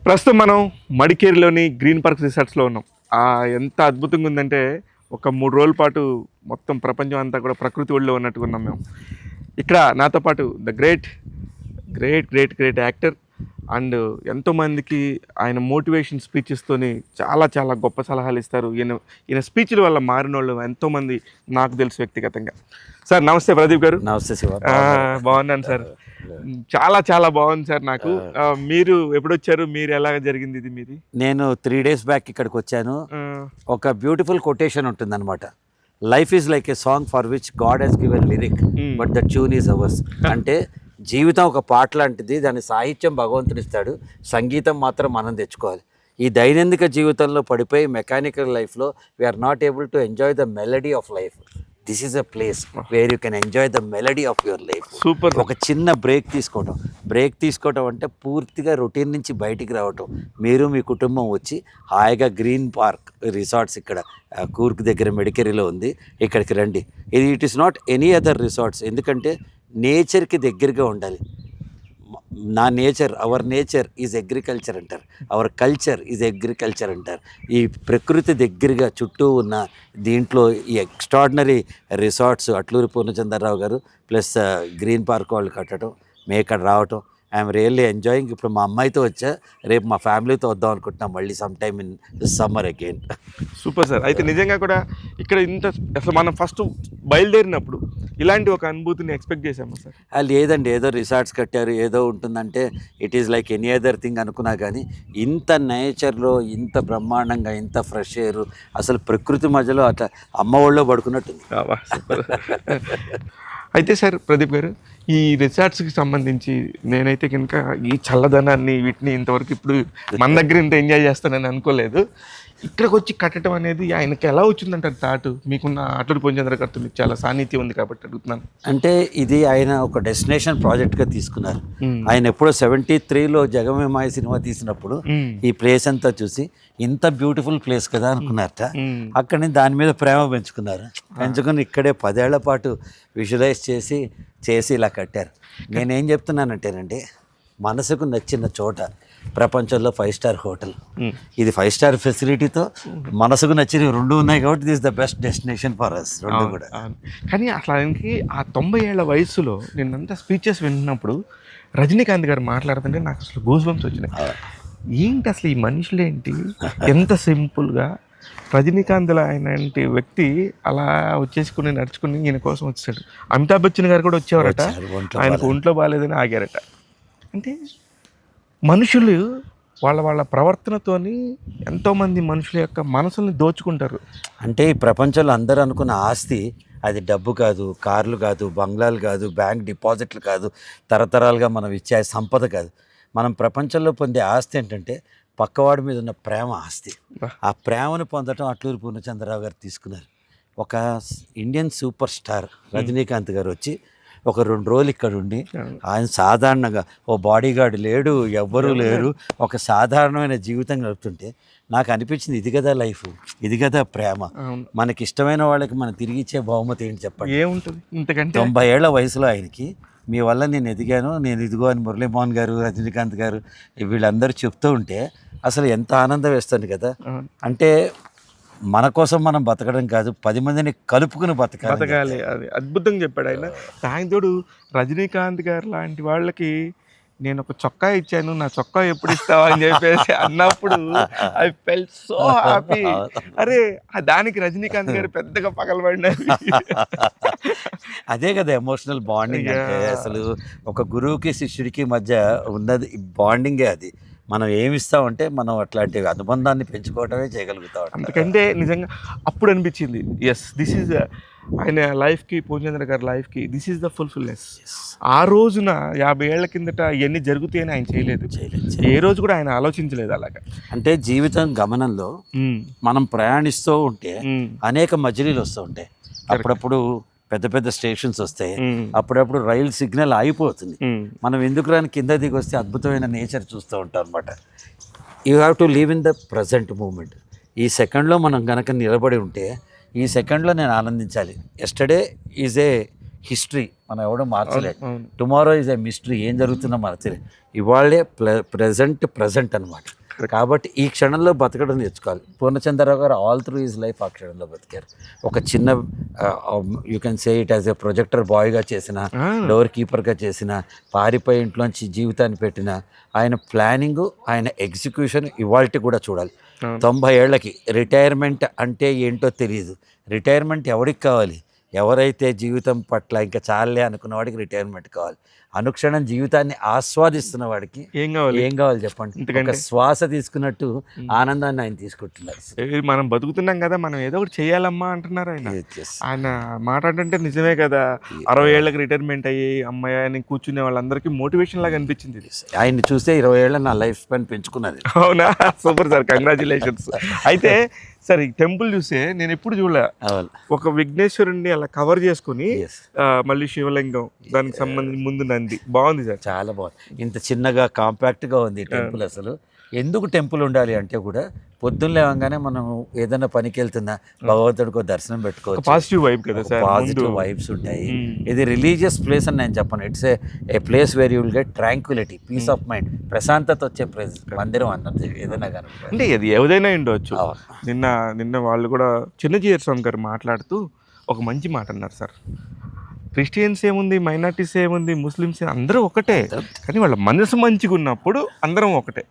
ప్రస్తుతం మనం మడికేరిలోని green park రిసార్ట్స్లో ఉన్నాం. ఎంత అద్భుతంగా ఉందంటే ఒక 3 రోజుల పాటు మొత్తం ప్రపంచం అంతా కూడా ప్రకృతి ఒడిలో ఉన్నట్టుగా ఉన్నాం మేము. ఇక్కడ నాతో పాటు ద గ్రేట్ యాక్టర్ అండ్ ఎంతోమందికి ఆయన మోటివేషన్ స్పీచెస్తోని చాలా చాలా గొప్ప సలహాలు ఇస్తారు. ఈయన స్పీచ్ల వల్ల మారిన వాళ్ళు ఎంతోమంది నాకు తెలుసు వ్యక్తిగతంగా. సార్ నమస్తే ప్రదీప్ గారు. నమస్తే శివ. బాగున్నాను సార్. చాలా చాలా బాగుంది సార్. నాకు మీరు ఎప్పుడొచ్చారు, మీరు ఎలా జరిగింది ఇది మీది? నేను 3 days బ్యాక్ ఇక్కడికి వచ్చాను. ఒక బ్యూటిఫుల్ కొటేషన్ ఉంటుంది అనమాట. Life is like a song for which God he's given lyric but the tune is ours. అంటే జీవితం ఒక పాట లాంటిది, దాని సాహిత్యం భగవంతుడు ఇస్తాడు, సంగీతం మాత్రం మనం తెచ్చుకోవాలి. ఈ దైనందిక జీవితంలో పడిపోయి మెకానికల్ లైఫ్లో we're not able to enjoy the melody of life. This is a place where you can enjoy the melody of your life. Super. ఒక చిన్న బ్రేక్ తీసుకోవటం అంటే పూర్తిగా రొటీన్ నుంచి బయటికి రావటం. మీరు మీ కుటుంబం వచ్చి హాయిగా గ్రీన్ పార్క్ రిసార్ట్స్ ఇక్కడ కూర్గ్ దగ్గర మెడికేరీలో ఉంది, ఇక్కడికి రండి. It is not any other resorts. ఎందుకంటే నేచర్కి దగ్గరగా ఉండాలి. అవర్ నేచర్ ఈజ్ అగ్రికల్చర్ అంటారు, అవర్ కల్చర్ ఈజ్ అగ్రికల్చర్ అంటారు. ఈ ప్రకృతి దగ్గరగా చుట్టూ ఉన్న దీంట్లో ఈ ఎక్స్ట్రాడినరీ రిసార్ట్స్ అట్లూరి పూర్ణచంద్రరావు గారు ప్లస్ గ్రీన్ పార్క్ వాళ్ళు కట్టడం, మేము ఇక్కడ రావటం, ఐఎమ్ రియల్లీ ఎంజాయింగ్. ఇప్పుడు మా అమ్మాయితో వచ్చా, రేపు మా ఫ్యామిలీతో వద్దాం అనుకుంటున్నాం మళ్ళీ some time in summer again. Super sir. అయితే నిజంగా కూడా ఇక్కడ అసలు మనం ఫస్ట్ బయలుదేరినప్పుడు ఇలాంటి ఒక అనుభూతిని ఎక్స్పెక్ట్ చేసాము సార్. లేదండి, ఏదో రిసార్ట్స్ కట్టారు ఏదో ఉంటుందంటే it is like any other thing అనుకున్నా, కానీ ఇంత నేచర్లో ఇంత బ్రహ్మాండంగా ఇంత ఫ్రెష్ ఎయిర్, అసలు ప్రకృతి మధ్యలో అట్లా అమ్మ ఒళ్ళో పడుకున్నట్టుంది. అయితే సార్ ప్రదీప్ గారు, ఈ రిసార్ట్స్కి సంబంధించి నేనైతే కనుక ఈ చల్లదనాన్ని వీటిని ఇంతవరకు ఇప్పుడు మన దగ్గర ఇంత ఎంజాయ్ చేస్తానని అనుకోలేదు. ఇక్కడికి వచ్చి కట్టడం అనేది ఆయనకి ఎలా వచ్చిందంటారు థాట్? మీకున్న అట్లూరి పూర్ణచంద్ర గారితో మీకు చాలా సాన్నిధ్యం ఉంది కాబట్టి అడుగుతున్నాను. అంటే ఇది ఆయన ఒక డెస్టినేషన్ ప్రాజెక్ట్గా తీసుకున్నారు. ఆయన ఎప్పుడో 73లో జగమేమాయ సినిమా తీసినప్పుడు ఈ ప్లేస్ అంతా చూసి ఇంత బ్యూటిఫుల్ ప్లేస్ కదా అనుకున్నారట. అక్కడి నుంచి దాని మీద ప్రేమ పెంచుకుని ఇక్కడే 10 ఏళ్ల పాటు విజువలైజ్ చేసి ఇలా కట్టారు. నేనేం చెప్తున్నానంటేనండి, మనసుకు నచ్చిన చోట ప్రపంచంలో 5 స్టార్ హోటల్, ఇది 5 స్టార్ ఫెసిలిటీతో మనసుకు నచ్చినవి 2 ఉన్నాయి కాబట్టి this the best destination for us. 2 కూడా. కానీ అసలు ఆయనకి ఆ 90 ఏళ్ల వయసులో నేనంతా స్పీచెస్ వింటున్నప్పుడు రజనీకాంత్ గారు మాట్లాడుతుంటే నాకు అసలు గూస్ బంప్స్ వచ్చినాయి. ఏంటి అసలు ఈ మనుషులు ఏంటి ఎంత సింపుల్గా, రజనీకాంత్ ఆయనంటి వ్యక్తి అలా వచ్చేసుకుని నడుచుకుని ఈయన కోసం వచ్చాడు. అమితాబ్ బచ్చన్ గారు కూడా వచ్చేవారట, ఆయనకు ఒంట్లో బాగాలేదని ఆగారట. అంటే మనుషులు వాళ్ళ ప్రవర్తనతోని ఎంతోమంది మనుషుల యొక్క మనసుల్ని దోచుకుంటారు. అంటే ఈ ప్రపంచంలో అందరూ అనుకున్న ఆస్తి అది డబ్బు కాదు, కార్లు కాదు, బంగ్లాలు కాదు, బ్యాంక్ డిపాజిట్లు కాదు, తరతరాలుగా మనం ఇచ్చే సంపద కాదు. మనం ప్రపంచంలో పొందే ఆస్తి ఏంటంటే పక్కవాడి మీద ఉన్న ప్రేమ ఆస్తి. ఆ ప్రేమను పొందడం అట్లూరి పూర్ణచంద్రరావు గారు తీసుకున్నారు. ఒక ఇండియన్ సూపర్ స్టార్ రజనీకాంత్ గారు వచ్చి ఒక 2 రోజులు ఇక్కడ ఉండి, ఆయన సాధారణంగా ఓ బాడీ గార్డ్ లేడు, ఎవ్వరూ లేరు, ఒక సాధారణమైన జీవితం గడుపుతుంటే నాకు అనిపించింది, ఇది కదా లైఫ్, ఇది కదా ప్రేమ. మనకి ఇష్టమైన వాళ్ళకి మనం తిరిగి ఇచ్చే బహుమతి ఏంటి చెప్పండి? ఏముంటుంది ఇంతకంటే? 90 ఏళ్ల వయసులో ఆయనకి మీ వల్ల నేను ఎదిగాను, నేను ఇదిగో అని మురళీమోహన్ గారు, రజనీకాంత్ గారు వీళ్ళందరూ చెప్తూ ఉంటే అసలు ఎంత ఆనందం వేస్తుంది కదా. అంటే మన కోసం మనం బతకడం కాదు, 10 మందిని కలుపుకుని బతకాలి. అది అద్భుతంగా చెప్పాడు ఆయన. సాయంత్రుడు రజనీకాంత్ గారు లాంటి వాళ్ళకి నేను ఒక చొక్కా ఇచ్చాను, నా చొక్కా ఎప్పుడు ఇస్తావా అని చెప్పేసి అన్నప్పుడు ఐ ఫెల్ట్ సో హ్యాపీ. అరే దానికి రజనీకాంత్ గారు పెద్దగా పగలబడినారు. అదే కదా ఎమోషనల్ బాండింగ్ అంటే. అసలు ఒక గురువుకి శిష్యుడికి మధ్య ఉన్నది బాండింగే అది. మనం ఏమిస్తామంటే మనం అట్లాంటి అనుబంధాన్ని పెంచుకోవటమే చేయగలుగుతాం. అందుకంటే నిజంగా అప్పుడు అనిపించింది, ఎస్ దిస్ ఈజ్ ఆయన లైఫ్కి, పూర్ణచంద్ర గారి లైఫ్కి దిస్ ఈజ్ ద ఫుల్ఫిల్నెస్. ఆ రోజున 50 ఏళ్ల కిందట ఇవన్నీ జరుగుతాయని ఆయన చేయలేదు, ఏ రోజు కూడా ఆయన ఆలోచించలేదు అలాగా. అంటే జీవితం గమనంలో మనం ప్రయాణిస్తూ ఉంటే అనేక మజిలీలు వస్తూ ఉంటాయి. అప్పుడప్పుడు పెద్ద స్టేషన్స్ వస్తాయి, అప్పుడప్పుడు రైలు సిగ్నల్ ఆగిపోతుంది. మనం ఎందుకు రాని కింద దిగి వస్తే అద్భుతమైన నేచర్ చూస్తూ ఉంటాం అనమాట. You have to live in the present moment. ఈ సెకండ్లో మనం కనుక నిలబడి ఉంటే ఈ సెకండ్లో నేను ఆనందించాలి. ఎస్టర్డే ఈజ్ ఏ హిస్టరీ, మనం ఎవడో మార్చలేదు. అవును. టుమారో ఈజ్ ఎ మిస్టరీ, ఏం జరుగుతుందో మార్చలేదు. ఇవాళే ప్రజెంట్ అనమాట. కాబట్టి ఈ క్షణంలో బతకడం నేర్చుకోవాలి. పూర్ణచంద్రరావు గారు ఆల్ త్రూ ఈజ్ లైఫ్ ఆ క్షణంలో బతికారు. ఒక చిన్న you can say it as a projector బాయ్గా చేసిన, డోర్ కీపర్గా చేసిన, పారిపోయి ఇంట్లోంచి జీవితాన్ని పెట్టిన ఆయన ప్లానింగు, ఆయన ఎగ్జిక్యూషన్ ఇవాల్టి కూడా చూడాలి. 90 ఏళ్ళకి రిటైర్మెంట్ అంటే ఏంటో తెలియదు. రిటైర్మెంట్ ఎవరికి కావాలి? ఎవరైతే జీవితం పట్ల ఇంకా చాలే అనుకున్న వాడికి రిటైర్మెంట్ కావాలి. అనుక్షణం జీవితాన్ని ఆస్వాదిస్తున్న వాడికి ఏం కావాలి చెప్పండి? ఒక శ్వాస తీసుకున్నట్టు ఆనందాన్ని ఆయన తీసుకుంటున్నారు. మనం బతుకుతున్నాం కదా, మనం ఏదో ఒకటి చేయాలమ్మా అంటున్నారు ఆయన. ఆయన మాట్లాడంటే నిజమే కదా. 60 ఏళ్ళకి రిటైర్మెంట్ అయ్యి అమ్మాయి అని కూర్చునే వాళ్ళందరికీ మోటివేషన్ లాగా అనిపించింది. ఆయన్ని చూస్తే 20 ఏళ్ళ నా లైఫ్ స్పాన్ పెంచుకున్నది. అవునా? Super sir, congratulations. అయితే సార్ ఈ టెంపుల్ చూస్తే నేను ఎప్పుడు చూడలే, ఒక విఘ్నేశ్వరుణ్ణి అలా కవర్ చేసుకుని మళ్ళీ శివలింగం, దానికి సంబంధించి ముందు నంది, బాగుంది సార్, చాలా బాగుంది. ఇంత చిన్నగా కాంపాక్ట్గా ఉంది టెంపుల్. అసలు ఎందుకు టెంపుల్ ఉండాలి అంటే కూడా పొద్దున్న లేవగానే మనం ఏదైనా పనికి వెళ్తున్నా భగవంతుడికి దర్శనం పెట్టుకోవచ్చు. పాజిటివ్ వైబ్ కదా సార్, పాజిటివ్ వైబ్స్ ఉంటాయి. ఇది రిలీజియస్ ప్లేస్ అని నేను చెప్పను. It's a place where you will get tranquillity, peace of mind, ప్రశాంతత వచ్చే ప్లేస్ మందిరం అన్నది ఏదైనా కానీ. అంటే అది ఏదైనా ఉండవచ్చు. నిన్న వాళ్ళు కూడా చిన్నజీయర్ స్వామి గారు మాట్లాడుతూ ఒక మంచి మాట అన్నారు సార్. క్రిస్టియన్స్ ఏముంది, మైనార్టీస్ ఏముంది, ముస్లిమ్స్ అందరూ ఒకటే, కానీ వాళ్ళ మనసు మంచిగా ఉన్నప్పుడు అందరం ఒకటే.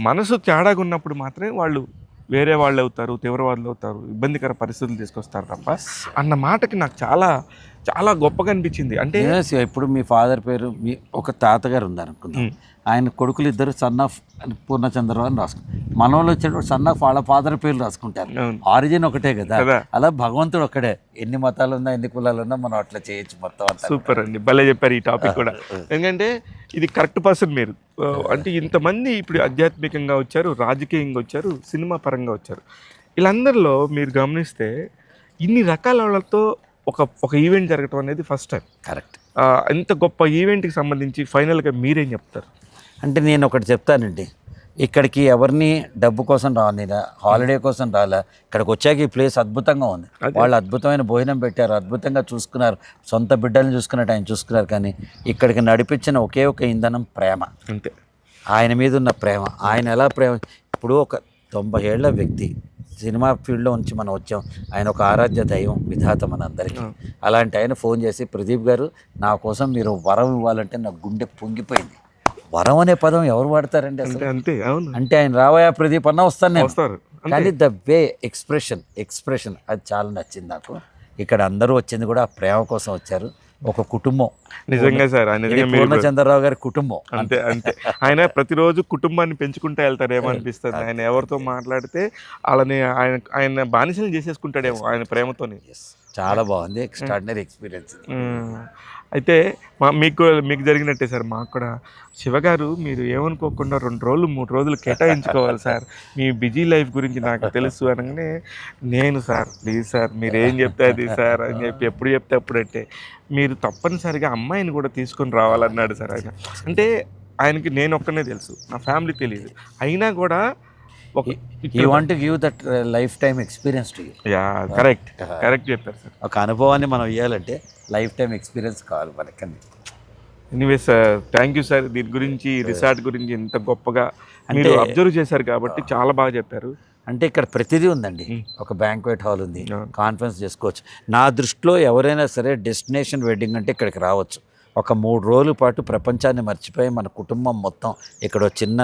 మనసు తేడాగా ఉన్నప్పుడు మాత్రమే వాళ్ళు వేరే వాళ్ళు అవుతారు, తీవ్రవాదులు అవుతారు, ఇబ్బందికర పరిస్థితులు తీసుకొస్తారు తప్ప అన్న మాటకి నాకు చాలా చాలా గొప్పగా అనిపించింది. అంటే ఇప్పుడు మీ ఫాదర్ పేరు, మీ ఒక తాతగారు ఉన్నారు అనుకుందాం, ఆయన కొడుకులు ఇద్దరు సన్ ఆఫ్ పూర్ణచంద్రరావు అని రాసుకుంటారు. మనోళ్ళు వచ్చేటప్పుడు సన్ ఆఫ్ వాళ్ళ ఫాదర్ పేర్లు రాసుకుంటారు. ఆరిజిన్ ఒకటే కదా. అలా భగవంతుడు ఒక్కడే. ఎన్ని మతాలు ఉన్నా, ఎన్ని కులాలు ఉన్నా మనం అట్లా చేయొచ్చు మొత్తం అంతా. సూపర్ అండి, భలే చెప్పారు ఈ టాపిక్ కూడా. ఎందుకంటే ఇది కరెక్ట్ పర్సన్ మీరు. అంటే ఇంతమంది ఇప్పుడు ఆధ్యాత్మికంగా వచ్చారు, రాజకీయంగా వచ్చారు, సినిమా పరంగా వచ్చారు. వీళ్ళందరిలో మీరు గమనిస్తే ఇన్ని రకాల వాళ్ళతో ఒక ఈవెంట్ జరగటం అనేది ఫస్ట్ టైం. కరెక్ట్. ఇంత గొప్ప ఈవెంట్కి సంబంధించి ఫైనల్గా మీరేం చెప్తారు? అంటే నేను ఒకటి చెప్తానండి, ఇక్కడికి ఎవరిని డబ్బు కోసం రానిరా, హాలిడే కోసం రాలా. ఇక్కడికి వచ్చాక ఈ ప్లేస్ అద్భుతంగా ఉంది. వాళ్ళు అద్భుతమైన భోజనం పెట్టారు, అద్భుతంగా చూసుకున్నారు, సొంత బిడ్డలను చూసుకున్నట్టు ఆయన చూసుకున్నారు. కానీ ఇక్కడికి నడిపించిన ఒకే ఒక ఇంధనం ప్రేమ. అంతే, ఆయన మీద ఉన్న ప్రేమ. ఆయన ఎలా ప్రేమ, ఇప్పుడు ఒక 90 ఏళ్ల వ్యక్తి సినిమా ఫీల్డ్లో నుంచి మనం వచ్చాం, ఆయన ఒక ఆరాధ్య దైవం, విధాత మనందరికీ. అలాంటి ఆయన ఫోన్ చేసి, ప్రదీప్ గారు నా కోసం మీరు వరం ఇవ్వాలంటే నాకు గుండె పొంగిపోయింది. వరం అనే పదం ఎవరు వాడతారండి అసలు? అంతే. అవును. అంటే ఆయన రావయా ప్రదీప్ అన్న వస్తాను నేను. కానీ ద వే ఎక్స్ప్రెషన్ అది చాలా నచ్చింది నాకు. ఇక్కడ అందరూ వచ్చింది కూడా ప్రేమ కోసం వచ్చారు. ఒక కుటుంబం. నిజంగా సార్, పూర్ణచంద్రరావు గారి కుటుంబం. అంతే. ఆయన ప్రతిరోజు కుటుంబాన్ని పెంచుకుంటూ వెళ్తారేమో అనిపిస్తుంది. ఆయన ఎవరితో మాట్లాడితే వాళ్ళని ఆయన బానిసలు చేసేసుకుంటాడేమో ఆయన ప్రేమతోని. చాలా బాగుంది, ఎక్స్ట్రాడినరీ ఎక్స్పీరియన్స్. అయితే మీకు జరిగినట్టే సార్ మాకు కూడా. శివగారు మీరు ఏమనుకోకుండా 2 రోజులు 3 రోజులు కేటాయించుకోవాలి సార్, మీ బిజీ లైఫ్ గురించి నాకు తెలుసు అనగానే నేను సార్ ప్లీజ్ సార్ మీరు ఏం చెప్తే అది సార్ అని చెప్పి ఎప్పుడు చెప్తే అప్పుడంటే మీరు తప్పనిసరిగా అమ్మాయిని కూడా తీసుకొని రావాలన్నాడు సార్ ఆయన. అంటే ఆయనకి నేను ఒక్కనే తెలుసు, నా ఫ్యామిలీ తెలియదు, అయినా కూడా you want to give that lifetime experience to you. Correct చెప్పారు సార్. ఒక అనుభవాన్ని మనం ఇవ్వాలంటే లైఫ్ టైమ్ ఎక్స్పీరియన్స్ కావాలి మనకని. Anyway sir, thank you sir. దీని గురించి, రిసార్ట్ గురించి ఇంత గొప్పగా మీరు అబ్జర్వ్ చేశారు కాబట్టి చాలా బాగా చెప్పారు. అంటే ఇక్కడ ప్రతిదీ ఉందండి. ఒక బ్యాంక్వెట్ హాల్ ఉంది, కాన్ఫరెన్స్ చేసుకోవచ్చు. నా దృష్టిలో ఎవరైనా సరే డెస్టినేషన్ వెడ్డింగ్ అంటే ఇక్కడికి రావచ్చు. ఒక 3 రోజుల పాటు ప్రపంచాన్ని మర్చిపోయి మన కుటుంబం మొత్తం ఇక్కడ చిన్న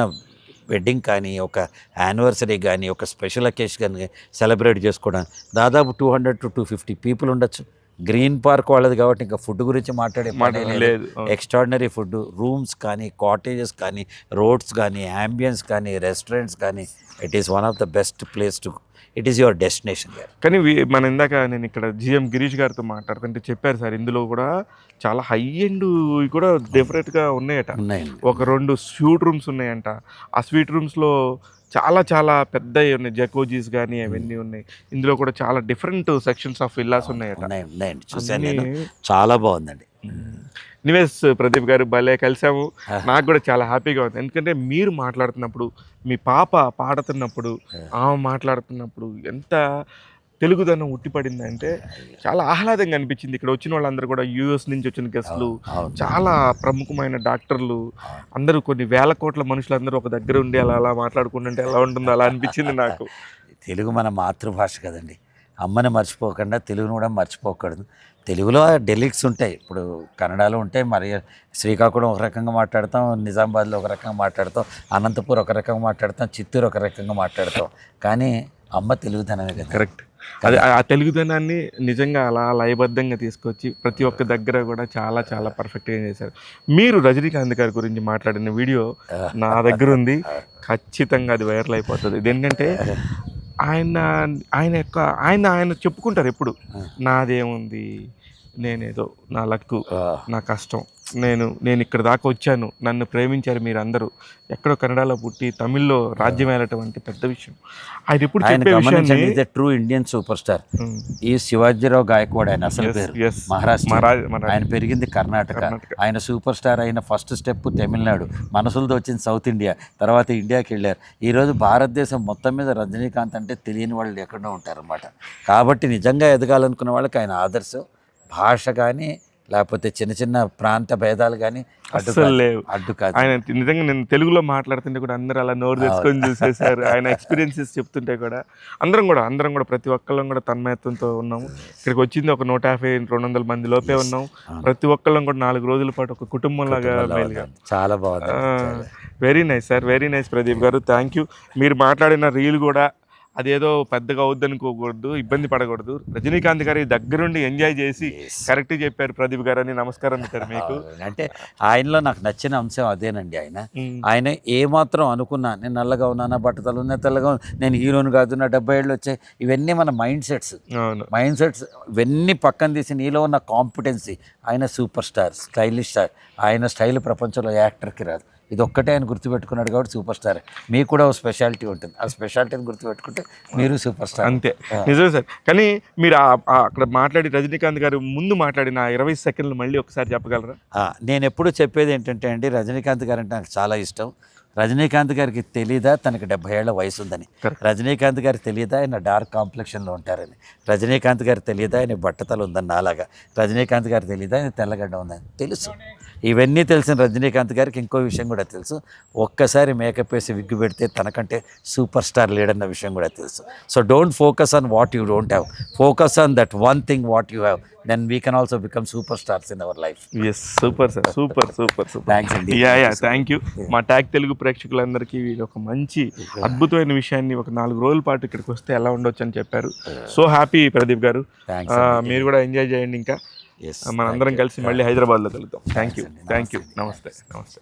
వెడ్డింగ్ కానీ, ఒక యానివర్సరీ కానీ, ఒక స్పెషల్ అకేషన్ కానీ సెలబ్రేట్ చేసుకోవడానికి దాదాపు 200 to 250 పీపుల్ ఉండొచ్చు. గ్రీన్ పార్క్ వాళ్ళది కాబట్టి ఇంకా ఫుడ్ గురించి మాట్లాడలేదు. ఎక్స్ట్రాడినరీ ఫుడ్, రూమ్స్ కానీ, కాటేజెస్ కానీ, రోడ్స్ కానీ, యాంబియన్స్ కానీ, రెస్టారెంట్స్ కానీ, it is one of the best place to, it is your destination. కానీ మన ఇందాక నేను ఇక్కడ జిఎం గిరీష్ గారితో మాట్లాడుతుంటే చెప్పారు సార్, ఇందులో కూడా చాలా హై ఎండ్ కూడా డెఫినెట్గా ఉన్నాయట. ఒక 2 స్వీట్ రూమ్స్ ఉన్నాయంట. ఆ స్వీట్ రూమ్స్లో చాలా చాలా పెద్దవి ఉన్నాయి, జకోజీస్ కానీ అవన్నీ ఉన్నాయి. ఇందులో కూడా చాలా డిఫరెంట్ సెక్షన్స్ ఆఫ్ విల్లాస్ ఉన్నాయట. చూసాను నేను, చాలా బాగుందండి. నివేస్ ప్రదీప్ గారు భలే కలిసాము. నాకు కూడా చాలా హ్యాపీగా ఉంది. ఎందుకంటే మీరు మాట్లాడుతున్నప్పుడు, మీ పాప పాడుతున్నప్పుడు, ఆమె మాట్లాడుతున్నప్పుడు ఎంత తెలుగుదనం ఉట్టిపడింది అంటే చాలా ఆహ్లాదంగా అనిపించింది. ఇక్కడ వచ్చిన వాళ్ళందరూ కూడా యూఎస్ నుంచి వచ్చిన గెస్టులు, అవును. చాలా ప్రముఖమైన డాక్టర్లు, అందరూ కొన్ని వేల కోట్ల మనుషులందరూ ఒక దగ్గర ఉండి అలా అలా మాట్లాడుకుంటుంటే ఎలా ఉంటుందో అలా అనిపించింది నాకు. తెలుగు మన మాతృభాష కదండి. అమ్మని మర్చిపోకుండా తెలుగును కూడా మర్చిపోకూడదు. తెలుగులో డెలిక్ట్స్ ఉంటాయి. ఇప్పుడు కన్నడలో ఉంటాయి, మరి శ్రీకాకుళం ఒక రకంగా మాట్లాడతాం, నిజామాబాద్లో ఒక రకంగా మాట్లాడతాం, అనంతపూర్ ఒక రకంగా మాట్లాడతాం, చిత్తూరు ఒక రకంగా మాట్లాడతాం. కానీ అమ్మ తెలుగుతనమే కదా. కరెక్ట్. అది ఆ తెలుగుదనాన్ని నిజంగా అలా లయబద్ధంగా తీసుకొచ్చి ప్రతి ఒక్క దగ్గర కూడా చాలా చాలా పర్ఫెక్ట్గా చేశారు. మీరు రజనీకాంత్ గారి గురించి మాట్లాడిన వీడియో నా దగ్గర ఉంది. ఖచ్చితంగా అది వైరల్ అయిపోతుంది. ఇదేంటంటే ఆయన ఆయన యొక్క ఆయన చెప్పుకుంటారు ఎప్పుడు, నాదేముంది, నేనేదో నా లక్కు, నా కష్టం, నేను ఇక్కడ దాకా వచ్చాను, నన్ను ప్రేమించారు మీరందరూ. ఎక్కడో కన్నడలో పుట్టి తమిళ్లో రాజ్యం ఏలటం అంటే పెద్ద విషయం. ఆయన ఎప్పుడు చెప్పే విషయాన్ని ట్రూ ఇండియన్ సూపర్ స్టార్ ఈ శివాజీరావు గాయక్వాడ్ ఆయన అసలు పేరు. మహారాష్ట్ర, ఆయన పెరిగింది కర్ణాటక. ఆయన సూపర్ స్టార్ అయిన ఫస్ట్ స్టెప్ తమిళనాడు, మనసులతో వచ్చింది సౌత్ ఇండియా, తర్వాత ఇండియాకి వెళ్ళారు. ఈరోజు భారతదేశం మొత్తం మీద రజనీకాంత్ అంటే తెలియని వాళ్ళు ఎక్కడో ఉంటారన్నమాట. కాబట్టి నిజంగా ఎదగాలనుకున్న వాళ్ళకి ఆయన ఆదర్శం. భాష కానీ లేకపోతే చిన్న చిన్న ప్రాంత భేదాలు కానీ అస్సలు లేవు. అడ్డు కాదు. ఆయన నిజంగా నేను తెలుగులో మాట్లాడుతుంటే కూడా అందరూ అలా నోరు తెచ్చుకొని చూసేసారు. ఆయన ఎక్స్పీరియన్సెస్ చెప్తుంటే కూడా అందరం కూడా ప్రతి ఒక్కళ్ళం కూడా తన్మయత్వంతో ఉన్నాము. ఇక్కడికి వచ్చింది ఒక 150-200 మంది లోపే ఉన్నాం. ప్రతి ఒక్కళ్ళం కూడా 4 రోజుల పాటు ఒక కుటుంబంలాగా చాలా బాగుంది. Very nice sir, very nice Pradeep గారు, థ్యాంక్ యూ. మీరు మాట్లాడిన రీల్ కూడా అదేదో పెద్దగా అవుద్దనుకోకూడదు, ఇబ్బంది పడకూడదు. రజనీకాంత్ గారి దగ్గరుండి ఎంజాయ్ చేసి కరెక్ట్ చెప్పారు ప్రదీప్ గారు అని నమస్కారం పెట్టారు మీకు. అంటే ఆయనలో నాకు నచ్చిన అంశం అదేనండి. ఆయన ఏమాత్రం అనుకున్నా, నేను నల్లగా ఉన్నానా, బట్టతలు ఉన్నా, తెల్లగా నేను హీరోని కాదు, నా 70 ఏళ్ళు వచ్చాయి, ఇవన్నీ మన మైండ్ సెట్స్. ఇవన్నీ పక్కన తీసి నీలో ఉన్న కాంపిటెన్సీ. ఆయన సూపర్ స్టార్, స్టైలిష్ స్టార్. ఆయన స్టైల్ ప్రపంచంలో యాక్టర్కి రాదు. ఇది ఒక్కటే ఆయన గుర్తుపెట్టుకున్నాడు కాబట్టి సూపర్ స్టార్. మీకు కూడా ఒక స్పెషాలిటీ ఉంటుంది. ఆ స్పెషాలిటీని గుర్తుపెట్టుకుంటే మీరు సూపర్ స్టార్. అంతే, నిజమే సార్. కానీ మీరు అక్కడ మాట్లాడి రజనీకాంత్ గారు ముందు మాట్లాడిన 20 సెకండ్లు మళ్ళీ ఒకసారి చెప్పగలరా? నేను ఎప్పుడు చెప్పేది ఏంటంటే అండి, రజనీకాంత్ గారు అంటే నాకు చాలా ఇష్టం. రజనీకాంత్ గారికి తెలీదా తనకి 70 ఏళ్ల వయసు ఉందని? రజనీకాంత్ గారికి తెలియదా ఆయన డార్క్ కాంప్లెక్షన్లో ఉంటారని? రజనీకాంత్ గారికి తెలియదా ఆయన బట్టతలు ఉందని నాలాగా? రజనీకాంత్ గారికి తెలియదా ఆయన తెల్లగడ్డ ఉందని? తెలుసు. ఇవన్నీ తెలిసిన రజనీకాంత్ గారికి ఇంకో విషయం కూడా తెలుసు. ఒక్కసారి మేకప్ వేసి విగ్గు పెడితే తనకంటే సూపర్ స్టార్ లేడన్న విషయం కూడా తెలుసు. So don't focus on what you don't have, focus on that one thing what you have, then we can also become super stars in our life. Yes, super sir, super. Thanks అండి. Thank you. మా tag Telugu ప్రేక్షకులందరికీ ఒక మంచి అద్భుతమైన విషయాన్ని ఒక 4 రోజుల పాటు ఇక్కడికి వస్తే ఎలా ఉండొచ్చు అని చెప్పారు. సో హ్యాపీ ప్రదీప్ గారు. మీరు కూడా ఎంజాయ్ చేయండి. ఇంకా మనందరం కలిసి మళ్ళీ హైదరాబాద్లో కలుద్దాం. Thank you. నమస్తే.